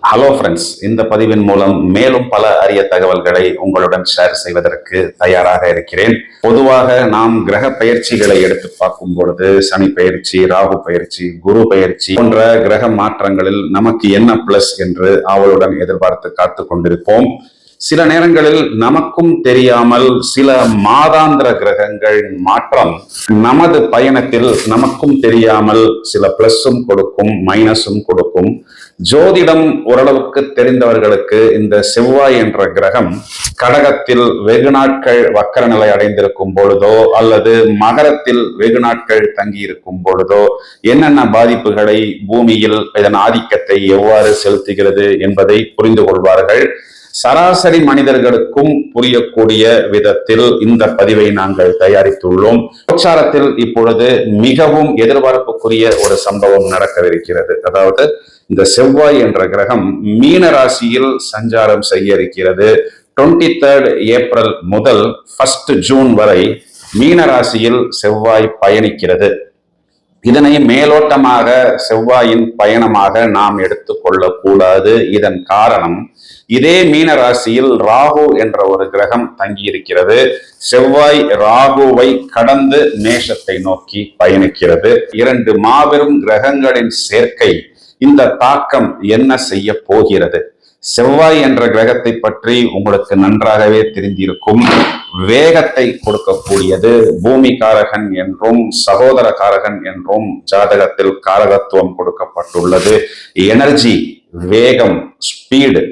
Hello friends, இந்த பதிவின் மூலம் மேலும் பல அரிய தகவல்களை உங்களுடன் ஷேர் செய்வதற்கு தயாராக இருக்கிறேன். பொதுவாக நாம் கிரக பயிற்சிகளை எடுத்து பார்க்கும் பொழுது சனி பயிற்சி, ராகு பயிற்சி, குரு பயிற்சி போன்ற கிரக மாற்றங்களில் நமக்கு என்ன பிளஸ் என்று ஆவலுடன் எதிர்பார்த்து காத்து கொண்டிருப்போம். சில நேரங்களில் நமக்கும் தெரியாமல் சில மாதாந்திர கிரகங்கள் மாற்றம் நமது பயணத்தில் நமக்கும் தெரியாமல் சில பிளஸும் கொடுக்கும், மைனஸும் கொடுக்கும். ஜோதிடம் ஓரளவுக்கு தெரிந்தவர்களுக்கு இந்த செவ்வாய் என்ற கிரகம் கடகத்தில் வெகு நாட்கள் வக்கர நிலை அடைந்திருக்கும் பொழுதோ அல்லது மகரத்தில் வெகு நாட்கள் தங்கி இருக்கும் பொழுதோ என்னென்ன பாதிப்புகளை பூமியில் இதன் ஆதிக்கத்தை எவ்வாறு செலுத்துகிறது என்பதை புரிந்து கொள்வார்கள். சராசரி மனிதர்களுக்கும் புரியக்கூடிய விதத்தில் இந்த பதிவை நாங்கள் தயாரித்துள்ளோம். கோச்சாரத்தில் இப்பொழுது மிகவும் எதிர்பார்ப்புக்குரிய ஒரு சம்பவம் நடக்கவிருக்கிறது. அதாவது இந்த செவ்வாய் என்ற கிரகம் மீன ராசியில் சஞ்சாரம் செய்ய இருக்கிறது. 23 ஏப்ரல் முதல் 1 ஜூன் வரை மீன ராசியில் செவ்வாய் பயணிக்கிறது. இதனை மேலோட்டமாக செவ்வாயின் பயணமாக நாம் எடுத்துக்கொள்ளக்கூடாது. இதன் காரணம், இதே மீன ராசியில் ராகு என்ற ஒரு கிரகம் தங்கியிருக்கிறது. செவ்வாய் ராகுவை கடந்து மேஷத்தை நோக்கி பயணிக்கிறது. 2 மாபெரும் கிரகங்களின் சேர்க்கை இந்த தாக்கம் என்ன செய்ய போகிறது? செவ்வாய் என்ற கிரகத்தை பற்றி உங்களுக்கு நன்றாகவே தெரிந்திருக்கும். வேகத்தை கொடுக்கக்கூடியது, பூமி காரகன் என்றும் சகோதர காரகன் என்றும் ஜாதகத்தில் காரகத்துவம் கொடுக்கப்பட்டுள்ளது. எனர்ஜி, வேகம், ஸ்பீடு.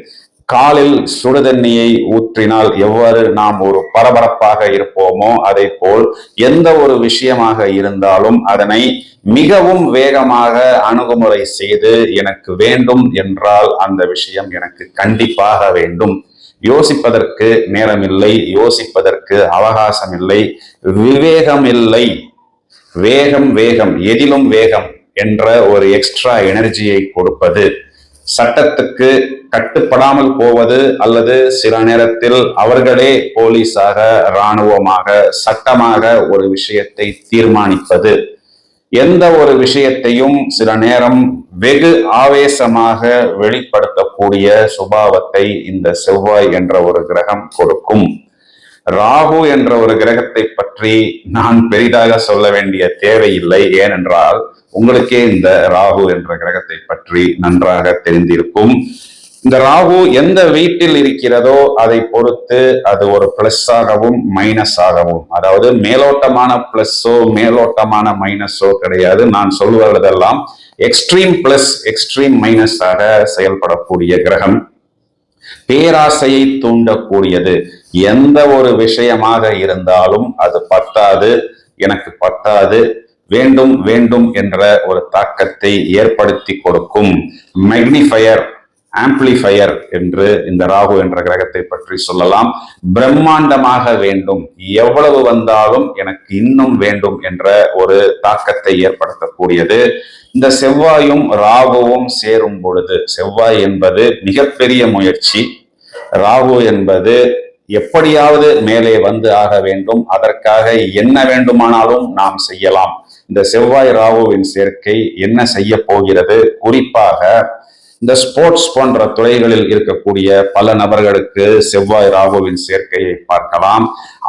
காலில் சுடுதண்ணியை ஊற்றினால் எவ்வாறு நாம் ஒரு பரபரப்பாக இருப்போமோ அதை போல் எந்த ஒரு விஷயமாக இருந்தாலும் அதனை மிகவும் வேகமாக அணுகுமுறை செய்து எனக்கு வேண்டும் என்றால் அந்த விஷயம் எனக்கு கண்டிப்பாக வேண்டும். யோசிப்பதற்கு நேரமில்லை, யோசிப்பதற்கு அவகாசம் இல்லை, விவேகம் இல்லை. வேகம் வேகம், எதிலும் வேகம் என்ற ஒரு எக்ஸ்ட்ரா எனர்ஜியை கொடுப்பது, சட்டத்துக்கு கட்டுப்படாமல் போவது அல்லது சில நேரத்தில் அவர்களே போலீஸாக, இராணுவமாக, சட்டமாக ஒரு விஷயத்தை தீர்மானிப்பது, எந்த ஒரு விஷயத்தையும் சில நேரம் வெகு ஆவேசமாக வெளிப்படுத்தக்கூடிய சுபாவத்தை இந்த செவ்வாய் என்ற ஒரு கிரகம் கொடுக்கும். ராகு என்ற ஒரு கிரகத்தை பற்றி நான் பெரிதாக சொல்ல வேண்டிய தேவையில்லை. ஏனென்றால் உங்களுக்கே இந்த ராகு என்ற கிரகத்தை பற்றி நன்றாக தெரிந்திருக்கும். இந்த ராகு எந்த வீட்டில் இருக்கிறதோ அதை பொறுத்து அது ஒரு பிளஸ் ஆகவும் மைனஸ் ஆகவும், அதாவது மேலோட்டமான பிளஸ்ஸோ மேலோட்டமான மைனஸோ கிடையாது. நான் சொல்வதெல்லாம் எக்ஸ்ட்ரீம் பிளஸ் எக்ஸ்ட்ரீம் மைனஸாக செயல்படக்கூடிய கிரகம். பேராசையை தூண்டக்கூடியது. எந்த ஒரு விஷயமாக இருந்தாலும் அது பத்தாது, எனக்கு பத்தாது, வேண்டும் வேண்டும் என்ற ஒரு தாக்கத்தை ஏற்படுத்தி கொடுக்கும். மேக்னிஃபயர், ஆம்பிளிஃபயர் என்று இந்த ராகு என்ற கிரகத்தை பற்றி சொல்லலாம். பிரம்மாண்டமாக வேண்டும், எவ்வளவு வந்தாலும் எனக்கு இன்னும் வேண்டும் என்ற ஒரு தாக்கத்தை ஏற்படுத்தக்கூடியது. இந்த செவ்வாயும் ராகுவும் சேரும் பொழுது, செவ்வாய் என்பது மிகப்பெரிய முயற்சி, ராகு என்பது எப்படியாவது மேலே வந்து ஆக வேண்டும், அதற்காக என்ன வேண்டுமானாலும் நாம் செய்யலாம். இந்த செவ்வாய் ராகுவின் சேர்க்கை என்ன செய்ய போகிறது? குறிப்பாக இந்த ஸ்போர்ட்ஸ் போன்ற துறைகளில் இருக்கக்கூடிய பல நபர்களுக்கு செவ்வாய் ராகுவின் சேர்க்கையை பார்க்கலாம்.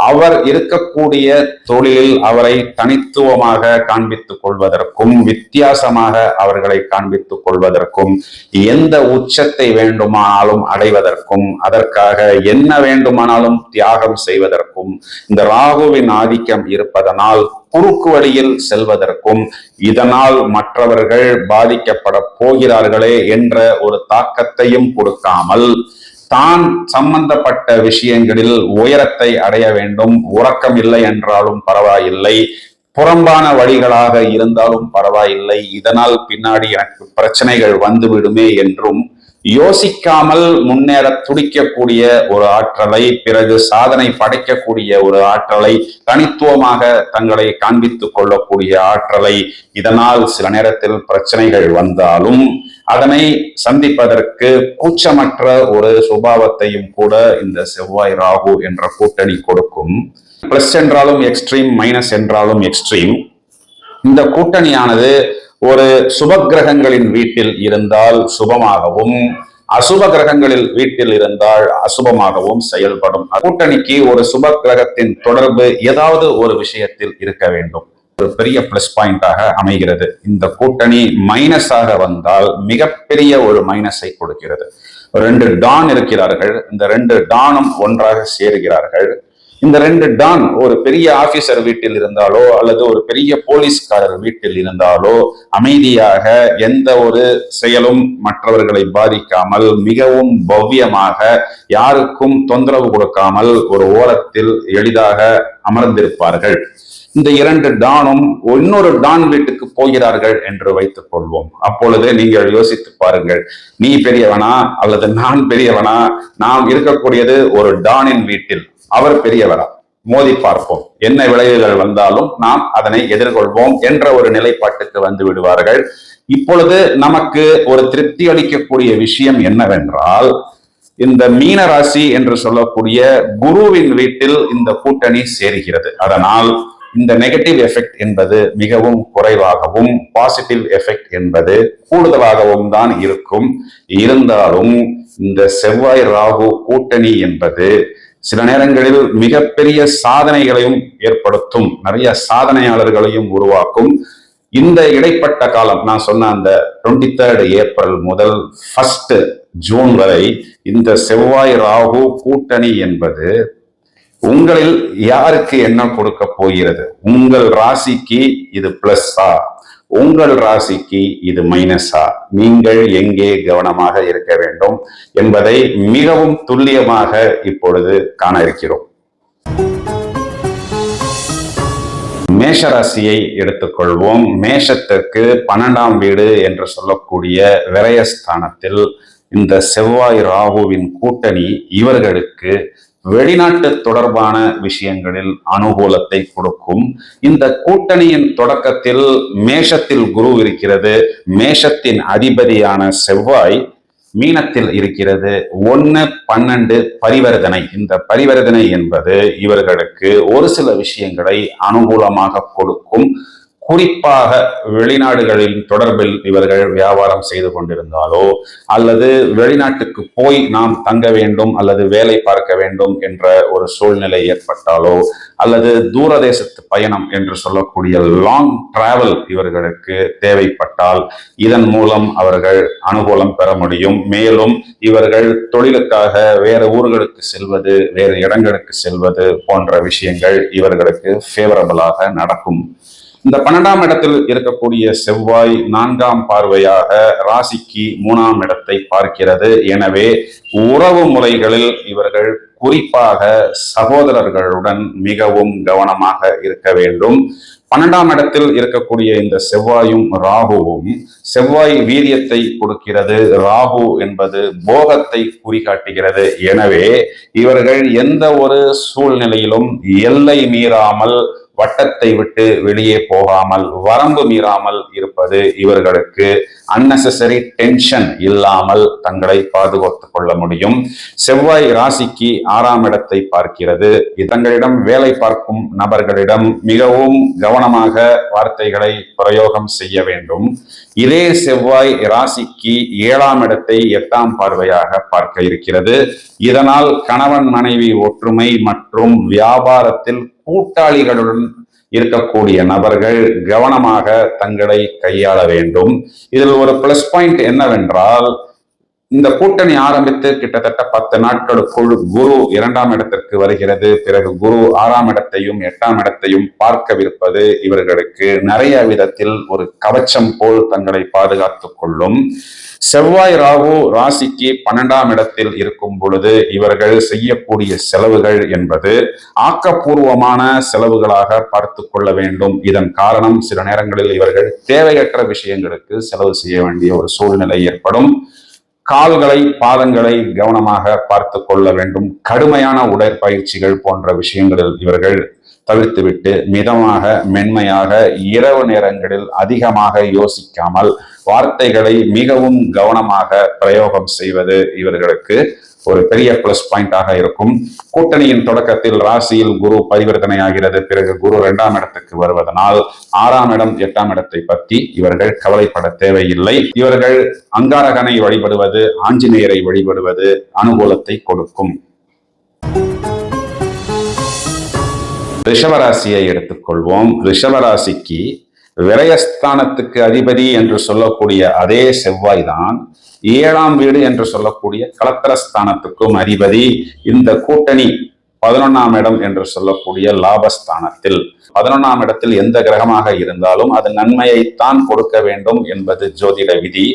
அவர் இருக்கக்கூடிய தொழிலில் அவரை தனித்துவமாக காண்பித்துக் கொள்வதற்கும், வித்தியாசமாக அவர்களை காண்பித்துக் கொள்வதற்கும், எந்த உச்சத்தை வேண்டுமானாலும் அடைவதற்கும், அதற்காக என்ன வேண்டுமானாலும் தியாகம் செய்வதற்கும் இந்த ராகுவின் ஆதிக்கம் இருப்பதனால் குறுக்கு வழியில் செல்வதற்கும், இதனால் மற்றவர்கள் பாதிக்கப்பட போகிறார்களே என்ற ஒரு தாக்கத்தையும் கொடுக்காமல் தான் சம்பந்தப்பட்ட விஷயங்களில் உயரத்தை அடைய வேண்டும். உறக்கம் இல்லை என்றாலும் பரவாயில்லை, புறம்பான வழிகளாக இருந்தாலும் பரவாயில்லை, இதனால் பின்னாடி எனக்கு பிரச்சனைகள் வந்துவிடுமே என்றும் யோசிக்காமல் முன்னேற துடிக்கக்கூடிய ஒரு ஆற்றலை, பிறகு சாதனை படைக்கக்கூடிய ஒரு ஆற்றலை, தனித்துவமாக தங்களை காண்பித்துக் கொள்ளக்கூடிய ஆற்றலை, இதனால் சில நேரத்தில் பிரச்சனைகள் வந்தாலும் அதனை சந்திப்பதற்கு கூச்சமற்ற ஒரு சுபாவத்தையும் கூட இந்த செவ்வாய் ராகு என்ற கூட்டணி கொடுக்கும். பிளஸ் என்றாலும் எக்ஸ்ட்ரீம், மைனஸ் என்றாலும் எக்ஸ்ட்ரீம். இந்த கூட்டணியானது ஒரு சுப கிரகங்களின் வீட்டில் இருந்தால் சுபமாகவும், அசுப கிரகங்களில் வீட்டில் இருந்தால் அசுபமாகவும் செயல்படும். கூட்டணிக்கு ஒரு சுப கிரகத்தின் தொடர்பு ஏதாவது ஒரு விஷயத்தில் இருக்க வேண்டும். ஒரு பெரிய பிளஸ் பாயிண்டாக அமைகிறது. இந்த கூட்டணி மைனஸாக வந்தால் மிகப்பெரிய ஒரு மைனஸை கொடுக்கிறது. 2 டான் இருக்கிறார்கள். இந்த 2 டானும் ஒன்றாக சேருகிறார்கள். இந்த 2 டான் ஒரு பெரிய ஆபீசர் வீட்டில் இருந்தாலோ அல்லது ஒரு பெரிய போலீஸ்காரர் வீட்டில் இருந்தாலோ அமைதியாக எந்த ஒரு செயலும் மற்றவர்களை பாதிக்காமல் மிகவும் பவ்யமாக யாருக்கும் தொந்தரவு கொடுக்காமல் ஒரு ஓரத்தில் எளிதாக அமர்ந்திருப்பார்கள். இந்த 2 டானும் இன்னொரு டான் வீட்டுக்கு போகிறார்கள் என்று வைத்துக் கொள்வோம். அப்பொழுது நீங்கள் யோசித்து பாருங்கள், நீ பெரியவனா அல்லது நான் பெரியவனா? நாம் இருக்கக்கூடியது ஒரு டானின் வீட்டில், அவர் பெரியவரா? மோதி பார்ப்போம். என்ன விளைவுகள் வந்தாலும் நாம் அதனை எதிர்கொள்வோம் என்ற ஒரு நிலைப்பாட்டுக்கு வந்து விடுவார்கள். இப்பொழுது நமக்கு ஒரு திருப்தி அளிக்கக்கூடிய விஷயம் என்னவென்றால், இந்த மீன ராசி என்று சொல்லக்கூடிய குருவின் வீட்டில் இந்த கூட்டணி சேருகிறது. அதனால் இந்த நெகட்டிவ் எஃபெக்ட் என்பது மிகவும் குறைவாகவும் பாசிட்டிவ் எஃபெக்ட் என்பது கூடுதலாகவும் தான் இருக்கும். இருந்தாலும் இந்த செவ்வாய் ராகு கூட்டணி என்பது சில நேரங்களில் மிகப்பெரிய சாதனைகளையும் ஏற்படுத்தும், நிறைய சாதனையாளர்களையும் உருவாக்கும். இந்த இடைப்பட்ட காலம் நான் சொன்ன அந்த 23 ஏப்ரல் முதல் 1 ஜூன் வரை இந்த செவ்வாய் ராகு கூட்டணி என்பது உங்களில் யாருக்கு என்ன கொடுக்க போகிறது? உங்கள் ராசிக்கு இது பிளஸ்ஸா, உங்கள் ராசிக்கு இது மைனஸா? நீங்கள் எங்கே கவனமாக இருக்க வேண்டும் என்பதை மிகவும் துல்லியமாக இப்பொழுது காண இருக்கிறோம். மேஷ ராசியை எடுத்துக்கொள்வோம். மேஷத்திற்கு 12ஆம் வீடு என்று சொல்லக்கூடிய விரயஸ்தானத்தில் இந்த செவ்வாய் ராகுவின் கூட்டணி இவர்களுக்கு வெளிநாட்டு தொடர்பான விஷயங்களில் அனுகூலத்தை கொடுக்கும். இந்த கூட்டணியின் தொடக்கத்தில் மேஷத்தில் குரு இருக்கிறது. மேஷத்தின் அதிபதியான செவ்வாய் மீனத்தில் இருக்கிறது. 1-12 பரிவர்த்தனை. இந்த பரிவர்த்தனை என்பது இவர்களுக்கு ஒரு சில விஷயங்களை அனுகூலமாக கொடுக்கும். குறிப்பாக வெளிநாடுகளின் தொடர்பில் இவர்கள் வியாபாரம் செய்து கொண்டிருந்தாலோ அல்லது வெளிநாட்டுக்கு போய் நாம் தங்க வேண்டும் அல்லது வேலை பார்க்க வேண்டும் என்ற ஒரு சூழ்நிலை ஏற்பட்டாலோ அல்லது தூரதேசத்து பயணம் என்று சொல்லக்கூடிய லாங் டிராவல் இவர்களுக்கு தேவைப்பட்டால் இதன் மூலம் அவர்கள் அனுகூலம் பெற முடியும். மேலும் இவர்கள் தொழிலுக்காக வேறு ஊர்களுக்கு செல்வது, வேறு இடங்களுக்கு செல்வது போன்ற விஷயங்கள் இவர்களுக்கு ஃபேவரபிளாக நடக்கும். இந்த 12ஆம் இடத்தில் இருக்கக்கூடிய செவ்வாய் 4ஆம் பார்வையாக ராசிக்கு 3ஆம் இடத்தை பார்க்கிறது. எனவே உறவு முறைகளில் இவர்கள் குறிப்பாக சகோதரர்களுடன் மிகவும் கவனமாக இருக்க வேண்டும். 12ஆம் இடத்தில் இருக்கக்கூடிய இந்த செவ்வாயும் ராகுவும், செவ்வாய் வீரியத்தை கொடுக்கிறது, ராகு என்பது போகத்தை குறிகாட்டுகிறது. எனவே இவர்கள் எந்த ஒரு சூழ்நிலையிலும் எல்லை மீறாமல், வட்டத்தை விட்டு வெளியே போகாமல், வரம்பு மீறாமல் இருப்பது இவர்களுக்கு அன்னெசரி டென்ஷன் இல்லாமல் தங்களை பாதுகாத்துக் கொள்ள முடியும். செவ்வாய் ராசிக்கு 6ஆம் இடத்தை பார்க்கிறது. தங்களிடம் வேலை பார்க்கும் நபர்களிடம் மிகவும் கவனமாக வார்த்தைகளை பிரயோகம் செய்ய வேண்டும். இதே செவ்வாய் ராசிக்கு 7ஆம் இடத்தை 8ஆம் பார்வையாக பார்க்க இருக்கிறது. இதனால் கணவன் மனைவி ஒற்றுமை மற்றும் வியாபாரத்தில் கூட்டாளிகளுடன் இருக்கக்கூடிய நபர்கள் கவனமாக தங்களை கையாள வேண்டும். இதில் ஒரு பிளஸ் பாயிண்ட் என்னவென்றால், இந்த கூட்டணி ஆரம்பித்து கிட்டத்தட்ட 10 நாட்களுக்குள் குரு 2ஆம் இடத்திற்கு வருகிறது. பிறகு குரு 6ஆம் இடத்தையும் 8ஆம் இடத்தையும் பார்க்கவிருப்பது இவர்களுக்கு நிறைய விதத்தில் ஒரு கவச்சம் போல் தங்களை பாதுகாத்துக் கொள்ளும். செவ்வாய் ராகு ராசிக்கு 12ஆம் இடத்தில் இருக்கும் பொழுது இவர்கள் செய்யக்கூடிய செலவுகள் என்பது ஆக்கப்பூர்வமான செலவுகளாக பார்த்து கொள்ள வேண்டும். இதன் காரணம் சில நேரங்களில் இவர்கள் தேவையற்ற விஷயங்களுக்கு செலவு செய்ய வேண்டிய ஒரு சூழ்நிலை ஏற்படும். கால்களை, பாதங்களை கவனமாக பார்த்து கொள்ள வேண்டும். கடுமையான உடற்பயிற்சிகள் போன்ற விஷயங்களில் இவர்கள் தவிர்த்துவிட்டு மிதமாக, மென்மையாக, இரவு நேரங்களில் அதிகமாக யோசிக்காமல் வார்த்தைகளை மிகவும் கவனமாக பிரயோகம் செய்வது இவர்களுக்கு ஒரு பெரிய பிளஸ் பாயிண்டாக இருக்கும். கூட்டணியின் தொடக்கத்தில் ராசியில் குரு பரிவர்த்தனை ஆகிறது. பிறகு குரு 2ஆம் இடத்துக்கு வருவதனால் 6ஆம் இடம் 8ஆம் இடத்தை பற்றி இவர்கள் கவலைப்பட தேவையில்லை. இவர்கள் அங்காரகனை வழிபடுவது, ஆஞ்சநேயரை வழிபடுவது அனுகூலத்தை கொடுக்கும். ரிஷபராசியை எடுத்துக்கொள்வோம். ரிஷபராசிக்கு விரயஸ்தானத்துக்கு அதிபதி என்று சொல்லக்கூடிய அதே செவ்வாய் தான் 7ஆம் வீடு என்று சொல்லக்கூடிய கலத்திரஸ்தானத்துக்கும் அதிபதி. இந்த கூட்டணி 11ஆம் இடம் என்று சொல்லக்கூடிய லாபஸ்தானத்தில், 11ஆம் இடத்தில் எந்த கிரகமாக இருந்தாலும் அது நன்மையைத்தான் கொடுக்க வேண்டும் என்பது ஜோதிட விதி.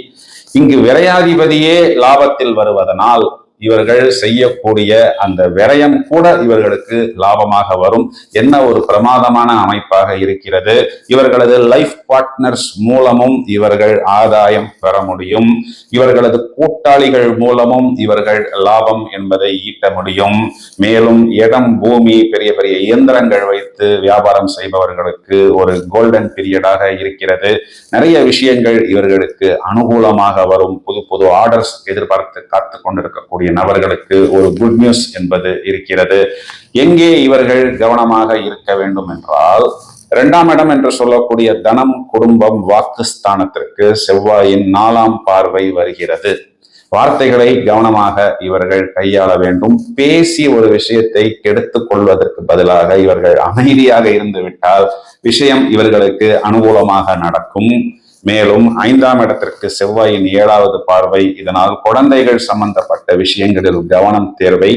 இங்கு விரையாதிபதியே லாபத்தில் வருவதனால் இவர்கள் செய்யக்கூடிய அந்த விரயம் கூட இவர்களுக்கு லாபமாக வரும். என்ன ஒரு பிரமாதமான அமைப்பாக இருக்கிறது. இவர்களது லைஃப் பார்ட்னர்ஸ் மூலமும் இவர்கள் ஆதாயம் பெற முடியும். இவர்களது கூட்டாளிகள் மூலமும் இவர்கள் லாபம் என்பதை ஈட்ட முடியும். மேலும் இடம், பூமி, பெரிய பெரிய இயந்திரங்கள் வைத்து வியாபாரம் செய்பவர்களுக்கு ஒரு கோல்டன் பீரியடாக இருக்கிறது. நிறைய விஷயங்கள் இவர்களுக்கு அனுகூலமாக வரும். புது புது ஆர்டர்ஸ் எதிர்பார்த்து காத்து கொண்டிருக்கக்கூடிய நபர்களுக்கு ஒரு குட் நியூஸ் என்பது இருக்கிறது. எங்கே இவர்கள் கவனமாக இருக்க வேண்டும் என்றால், 2ஆம் இடம் என்று சொல்லக்கூடிய தனம், குடும்பம், வாக்குஸ்தானத்திற்கு செவ்வாயின் 4ஆம் பார்வை வருகிறது. வார்த்தைகளை கவனமாக இவர்கள் கையாள வேண்டும். பேசி ஒரு விஷயத்தை கெடுத்துக் கொள்வதற்கு பதிலாக இவர்கள் அமைதியாக இருந்து விட்டால் விஷயம் இவர்களுக்கு அனுகூலமாக நடக்கும். மேலும் 5ஆம் இடத்திற்கு செவ்வாயின் 7வது பார்வை. இதனால் குழந்தைகள் சம்பந்தப்பட்ட விஷயங்களில் கவனம் தேவை.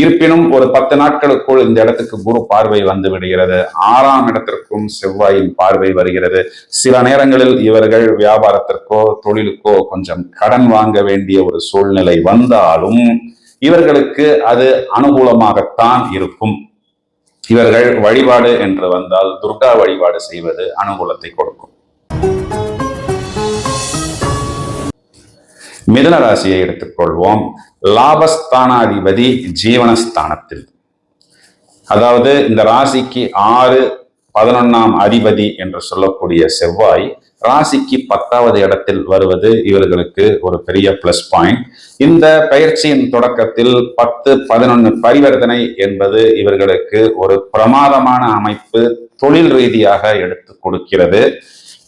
இருப்பினும் ஒரு 10 நாட்களுக்குள் இந்த இடத்துக்கு குரு பார்வை வந்து விடுகிறது. 6ஆம் இடத்திற்கும் செவ்வாயின் பார்வை வருகிறது. சில நேரங்களில் இவர்கள் வியாபாரத்திற்கோ தொழிலுக்கோ கொஞ்சம் கடன் வாங்க வேண்டிய ஒரு சூழ்நிலை வந்தாலும் இவர்களுக்கு அது அனுகூலமாகத்தான் இருக்கும். இவர்கள் வழிபாடு என்று வந்தால் துர்கா வழிபாடு செய்வது அனுகூலத்தை கொடுக்கும். மிதுன ராசியை எடுத்துக்கொள்வோம். லாபஸ்தானாதிபதி ஜீவனஸ்தானத்தில், அதாவது இந்த ராசிக்கு 6, 11ஆம் அதிபதி என்று சொல்லக்கூடிய செவ்வாய் ராசிக்கு 10வது இடத்தில் வருவது இவர்களுக்கு ஒரு பெரிய பிளஸ் பாயிண்ட். இந்த பயிற்சியின் தொடக்கத்தில் 10, 11 பரிவர்த்தனை என்பது இவர்களுக்கு ஒரு பிரமாதமான அமைப்பு தொழில் ரீதியாக எடுத்து கொடுக்கிறது.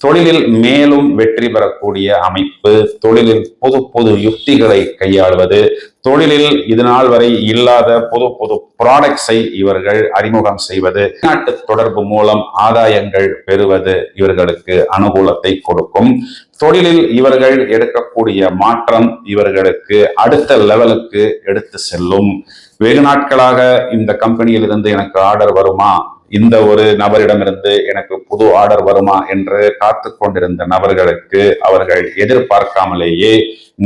தொழிலில் மேலும் வெற்றி பெறக்கூடிய அமைப்பு, தொழிலில் புது புது யுக்திகளை கையாளுவது, தொழிலில் இதுநாள் வரை இல்லாத புது புது ப்ராடக்ட்ஸை இவர்கள் அறிமுகம் செய்வது, நாட்டு தொடர்பு மூலம் ஆதாயங்கள் பெறுவது இவர்களுக்கு அனுகூலத்தை கொடுக்கும். தொழிலில் இவர்கள் எடுக்கக்கூடிய மாற்றம் இவர்களுக்கு அடுத்த லெவலுக்கு எடுத்து செல்லும். வெகு நாட்களாக இந்த கம்பெனியில் இருந்து எனக்கு ஆர்டர் வருமா, இந்த ஒரு நபரிடமிருந்து எனக்கு புது ஆர்டர் வருமா என்று காத்து கொண்டிருந்த நபர்களுக்கு அவர்கள் எதிர்பார்க்காமலேயே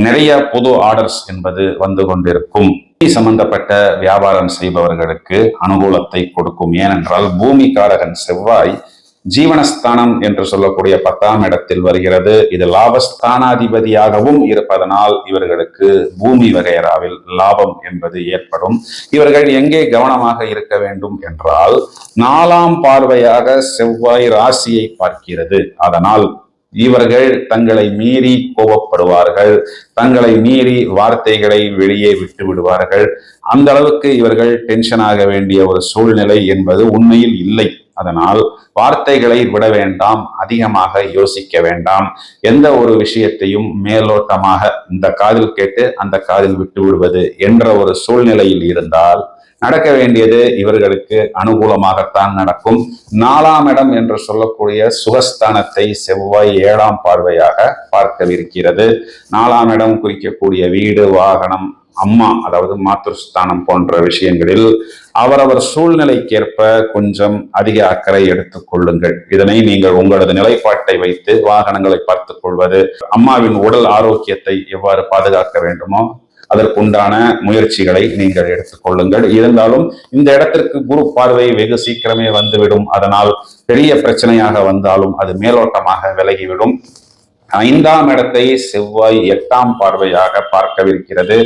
நிறைய புது ஆர்டர்ஸ் என்பது வந்து கொண்டிருக்கும். சம்பந்தப்பட்ட வியாபாரம் செய்பவர்களுக்கு அனுகூலத்தை கொடுக்கும். ஏனென்றால் பூமிகாரகன் செவ்வாய் ஜீவனஸ்தானம் என்று சொல்லக்கூடிய 10ஆம் இடத்தில் வருகிறது. இது லாபஸ்தானாதிபதியாகவும் இருப்பதனால் இவர்களுக்கு பூமி வகைராவில் லாபம் என்பது ஏற்படும். இவர்கள் எங்கே கவனமாக இருக்க வேண்டும் என்றால், 4ஆம் பார்வையாக செவ்வாய் ராசியை பார்க்கிறது. அதனால் இவர்கள் தங்களை மீறி கோபப்படுவார்கள், தங்களை மீறி வார்த்தைகளை வெளியே விட்டு விடுவார்கள். அந்த அளவுக்கு இவர்கள் டென்ஷன் ஆக வேண்டிய ஒரு சூழ்நிலை என்பது உண்மையில் இல்லை. அதனால் வார்த்தைகளை விட வேண்டாம், அதிகமாக யோசிக்க வேண்டாம். எந்த ஒரு விஷயத்தையும் மேலோட்டமாக இந்த காதில் கேட்டு அந்த காதில் விட்டு விடுவது என்ற ஒரு சூழ்நிலையில் இருந்தால் நடக்க வேண்டியது இவர்களுக்கு அனுகூலமாகத்தான் நடக்கும். 4ஆம் இடம் என்று சொல்லக்கூடிய சுகஸ்தானத்தை செவ்வாய் 7ஆம் பார்வையாக பார்க்கவிருக்கிறது. 4ஆம் இடம் குறிக்கக்கூடிய வீடு, வாகனம், அம்மா, அதாவது மாத்ருஸ்தானம் போன்ற விஷயங்களில் அவரவர் சூழ்நிலைக்கேற்ப கொஞ்சம் அதிக அக்கறை எடுத்துக் கொள்ளுங்கள். இதனை நீங்கள் உங்களது நிலைப்பாட்டை வைத்து வாகனங்களை பார்த்துக் கொள்வது, அம்மாவின் உடல் ஆரோக்கியத்தை எவ்வாறு பாதுகாக்க வேண்டுமோ அதற்குண்டான முயற்சிகளை நீங்கள் எடுத்துக் கொள்ளுங்கள். இருந்தாலும் இந்த இடத்திற்கு குரு பார்வை வெகு சீக்கிரமே வந்துவிடும். அதனால் பெரிய பிரச்சனையாக வந்தாலும் அது மேலோட்டமாக விலகிவிடும். 5ஆம் இடத்தை செவ்வாய் 8ஆம் பார்வையாக பார்க்கவிருக்கிறது.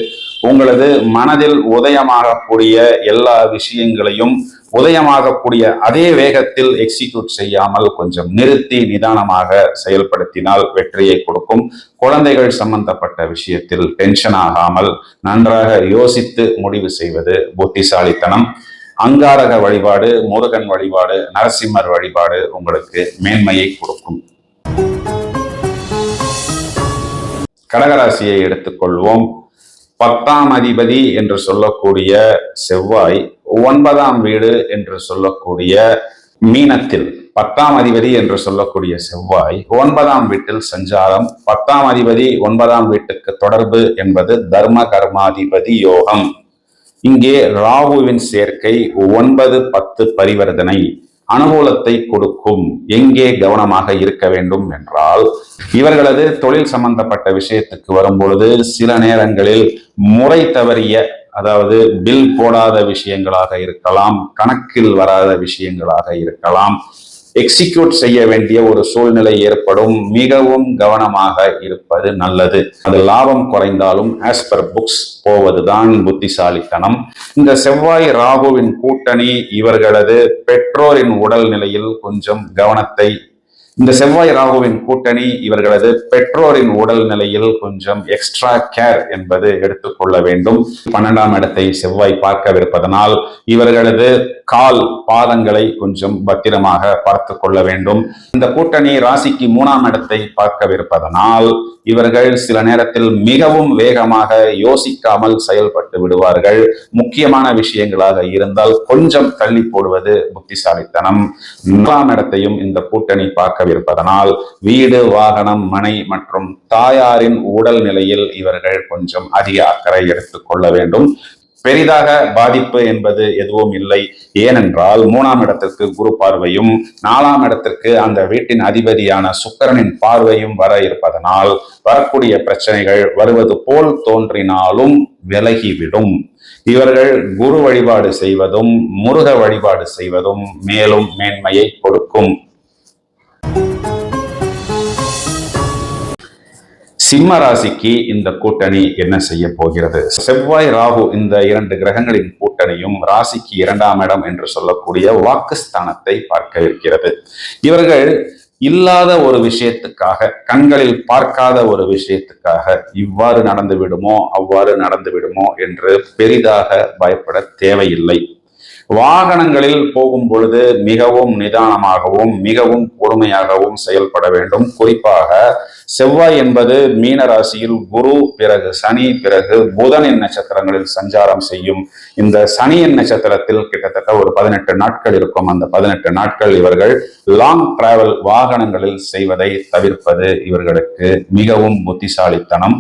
உங்களது மனதில் உதயமாகக்கூடிய எல்லா விஷயங்களையும் உதயமாகக்கூடிய அதே வேகத்தில் எக்ஸிக்யூட் செய்யாமல் கொஞ்சம் நிறுத்தி நிதானமாக செயல்படுத்தினால் வெற்றியை கொடுக்கும். குழந்தைகள் சம்பந்தப்பட்ட விஷயத்தில் டென்ஷன் ஆகாமல் நன்றாக யோசித்து முடிவு செய்வது புத்திசாலித்தனம். அங்காரக வழிபாடு, முருகன் வழிபாடு, நரசிம்மர் வழிபாடு உங்களுக்கு மேன்மையை கொடுக்கும். கடகராசியை எடுத்துக்கொள்வோம். 10ஆம் அதிபதி என்று சொல்லக்கூடிய செவ்வாய் 9ஆம் வீடு என்று சொல்லக்கூடிய மீனத்தில், 10ஆம் அதிபதி என்று சொல்லக்கூடிய செவ்வாய் 9ஆம் வீட்டில் சஞ்சாரம். 10ஆம் அதிபதி 9ஆம் வீட்டுக்கு தொடர்பு என்பது தர்ம கர்மாதிபதி யோகம். இங்கே ராகுவின் சேர்க்கை 9-10 பரிவர்த்தனை அனுகூலத்தை கொடுக்கும். எங்கே கவனமாக இருக்க வேண்டும் என்றால், இவர்களது தொழில் சம்பந்தப்பட்ட விஷயத்துக்கு வரும்பொழுது சில நேரங்களில் முறை தவறிய, அதாவது பில் போடாத விஷயங்களாக இருக்கலாம், கணக்கில் வராத விஷயங்களாக இருக்கலாம், எக்ஸிக்யூட் செய்ய வேண்டிய ஒரு சூழ்நிலை ஏற்படும். மிகவும் கவனமாக இருப்பது நல்லது. அது லாபம் குறைந்தாலும் ஆஸ் பர் புக்ஸ் போவதுதான் புத்திசாலித்தனம். இந்த செவ்வாய் ராகுவின் கூட்டணி இவர்களது பெற்றோரின் உடல் நிலையில் கொஞ்சம் கவனத்தை, இந்த செவ்வாய் ராகுவின் கூட்டணி இவர்களது பெற்றோரின் உடல் நிலையில் கொஞ்சம் எக்ஸ்ட்ரா கேர் என்பது எடுத்துக்கொள்ள வேண்டும். 12ஆம் இடத்தை செவ்வாய் பார்க்கவிருப்பதனால் இவர்களது கால் பாதங்களை கொஞ்சம் பத்திரமாக பார்த்து கொள்ள வேண்டும். இந்த கூட்டணி ராசிக்கு 3ஆம் இடத்தை பார்க்கவிருப்பதனால் இவர்கள் சில நேரத்தில் மிகவும் வேகமாக யோசிக்காமல் செயல்பட்டு விடுவார்கள். முக்கியமான விஷயங்களாக இருந்தால் கொஞ்சம் தள்ளி போடுவது புத்திசாலித்தனம். 4ஆம் இடத்தையும் இந்த கூட்டணி பார்க்கவிருப்பதனால் வீடு, வாகனம், மனை மற்றும் தாயாரின் உடல் நிலையில் இவர்கள் கொஞ்சம் அதிக அக்கறை எடுத்துக் கொள்ள வேண்டும். பெரிதாக பாதிப்பு என்பது எதுவும் இல்லை. ஏனென்றால் 3ஆம் இடத்திற்கு குரு பார்வையும் 4ஆம் இடத்திற்கு அந்த வீட்டின் அதிபதியான சுக்கிரனின் பார்வையும் வர இருப்பதனால் வரக்கூடிய பிரச்சனைகள் வருவது போல் தோன்றினாலும் விலகிவிடும். இவர்கள் குரு வழிபாடு செய்வதும் முருக வழிபாடு செய்வதும் மேலும் மேன்மையை கொடுக்கும். சிம்ம ராசிக்கு இந்த கூட்டணி என்ன செய்ய போகிறது? செவ்வாய் ராகு இந்த 2 கிரகங்களின் கூட்டணியும் ராசிக்கு 2ஆம் இடம் என்று சொல்லக்கூடிய வாக்குஸ்தானத்தை பார்க்க இருக்கிறது. இவர்கள் இல்லாத ஒரு விஷயத்துக்காக, கண்களில் பார்க்காத ஒரு விஷயத்துக்காக இவ்வாறு நடந்து விடுமோ அவ்வாறு நடந்து விடுமோ என்று பெரிதாக பயப்பட தேவையில்லை. வாகனங்களில் போகும் பொழுது மிகவும் நிதானமாகவும் மிகவும் பொறுமையாகவும் செயல்பட வேண்டும். குறிப்பாக செவ்வாய் என்பது மீன ராசியில் குரு, பிறகு சனி, பிறகு புதனின் நட்சத்திரங்களில் சஞ்சாரம் செய்யும். இந்த சனியின் நட்சத்திரத்தில் கிட்டத்தட்ட ஒரு 18 நாட்கள் இருக்கும். அந்த 18 நாட்கள் இவர்கள் லாங் டிராவல் வாகனங்களில் செய்வதை தவிர்ப்பது இவர்களுக்கு மிகவும் புத்திசாலித்தனம்.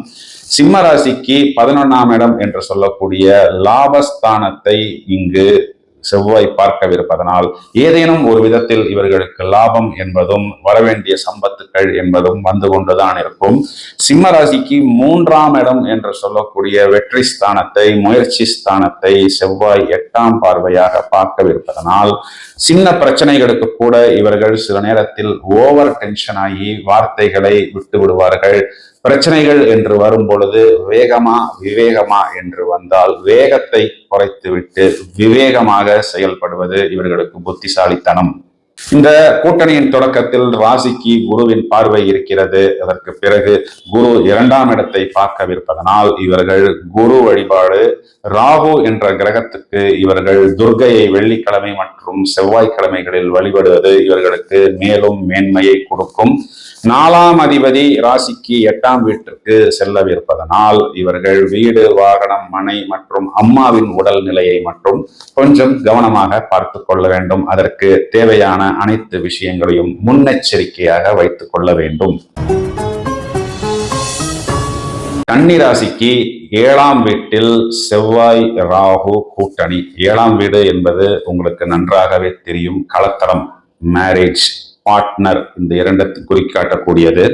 சிம்ம ராசிக்கு 11ஆம் இடம் என்று சொல்லக்கூடிய லாபஸ்தானத்தை இங்கு செவ்வாய் பார்க்கவிருப்பதனால் ஏதேனும் ஒரு விதத்தில் இவர்களுக்கு லாபம் என்பதும் வரவேண்டிய சம்பத்துக்கள் என்பதும் வந்து கொண்டுதான் இருக்கும். சிம்ம ராசிக்கு 3ஆம் இடம் என்று சொல்லக்கூடிய வெற்றி ஸ்தானத்தை, முயற்சி ஸ்தானத்தை செவ்வாய் 8ஆம் பார்வையாக பார்க்கவிருப்பதனால் சின்ன பிரச்சனைகளுக்கு கூட இவர்கள் சில நேரத்தில் ஓவர் டென்ஷன் ஆகி வார்த்தைகளை விட்டு விடுவார்கள். பிரச்சனைகள் என்று வரும் பொழுது வேகமா விவேகமா என்று வந்தால் வேகத்தை குறைத்துவிட்டு விவேகமாக செயல்படுவது இவர்களுக்கு புத்திசாலித்தனம். இந்த கூட்டணியின் தொடக்கத்தில் ராசிக்கு குருவின் பார்வை இருக்கிறது. அதற்கு பிறகு குரு 2ஆம் இடத்தை பார்க்கவிருப்பதனால் இவர்கள் குரு வழிபாடு, ராகு என்ற கிரகத்துக்கு இவர்கள் துர்க்கையை வெள்ளிக்கிழமை மற்றும் செவ்வாய்க்கிழமைகளில் வழிபடுவது இவர்களுக்கு மேலும் மேன்மையை கொடுக்கும். 4ஆம் அதிபதி ராசிக்கு 8ஆம் வீட்டிற்கு செல்லவிருப்பதனால் இவர்கள் வீடு, வாகனம், மனை மற்றும் அம்மாவின் உடல் நிலையை மட்டும் கொஞ்சம் கவனமாக பார்த்து கொள்ள வேண்டும். அதற்கு தேவையான அனைத்து விஷயங்களையும் முன்னெச்சரிக்கையாக வைத்துக் கொள்ள வேண்டும். கன்னி ராசிக்கு 7ஆம் வீட்டில் செவ்வாய் ராகு கூட்டணி. 7ஆம் வீடு என்பது உங்களுக்கு நன்றாகவே தெரியும். கலத்தரம், மேரேஜ், பார்ட்னர், இந்த 2 குறிக்காட்டக்கூடியது.